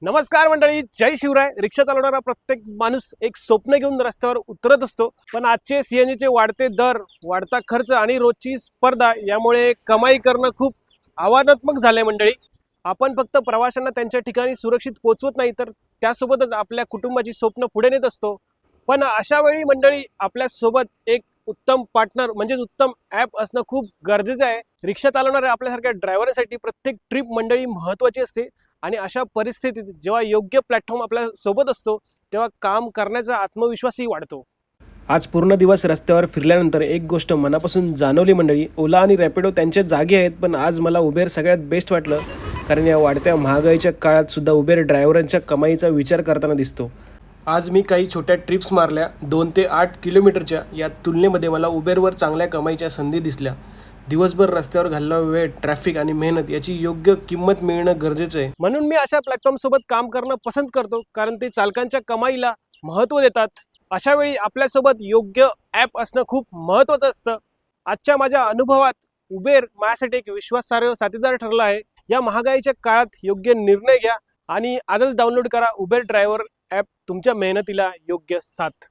नमस्कार मंडळी, जय शिवराय. रिक्षा चालवणारा प्रत्येक माणूस एक स्वप्न घेऊन रस्त्यावर उतरत असतो. पण आजचे सीएनजीचे वाढते दर, वाढता खर्च आणि रोजची स्पर्धा यामुळे कमाई करणं खूप आव्हानात्मक झालंय मंडळी. आपण फक्त प्रवाशांना त्यांच्या ठिकाणी सुरक्षित पोहोचवत नाही, तर त्यासोबतच आपल्या कुटुंबाची स्वप्न पुढे नेत असतो. पण अशा वेळी मंडळी आपल्या सोबत एक उत्तम पार्टनर म्हणजेच उत्तम ॲप असणं खूप गरजेचं आहे. रिक्षा चालवणाऱ्या आपल्यासारख्या ड्रायव्हरसाठी प्रत्येक ट्रिप मंडळी महत्त्वाची असते. आणि अशा परिस्थितीत जेव्हा योग्य प्लॅटफॉर्म आपल्या सोबत असतो तेव्हा काम करण्याचा आत्मविश्वासही वाढतो. आज पूर्ण दिवस रस्त्यावर फिरल्यानंतर एक गोष्ट मनापासून जाणवली मंडळी. ओला आणि रॅपिडो त्यांच्या जागी आहेत, पण आज मला उबेर सगळ्यात बेस्ट वाटलं. कारण या वाढत्या महागाईच्या काळात सुद्धा उबेर ड्रायव्हरांच्या कमाईचा विचार करताना दिसतो. आज मी काही छोट्या ट्रिप्स मारल्या 2 ते 8 किलोमीटरच्या. या तुलनेमध्ये मला उबेरवर चांगल्या कमाईच्या संधी दिसल्या. दिवसभर रस्त्यावर घालवलेला वेळ, ट्रॅफिक आणि मेहनत याची योग्य किंमत मिळणं गरजेचं आहे. म्हणून मी अशा प्लॅटफॉर्म सोबत काम करणं पसंत करतो, कारण ते चालकांच्या कमाईला महत्त्व देतात. अशा वेळी आपल्यासोबत योग्य ॲप असणं खूप महत्त्वाचं असतं. आजच्या माझ्या अनुभवात उबेर माझ्यासाठी एक विश्वासार्ह साथीदार ठरला आहे. या महागाईच्या काळात योग्य निर्णय घ्या आणि आजच डाउनलोड करा उबेर ड्रायव्हर ॲप. तुमच्या मेहनतीला योग्य साथ.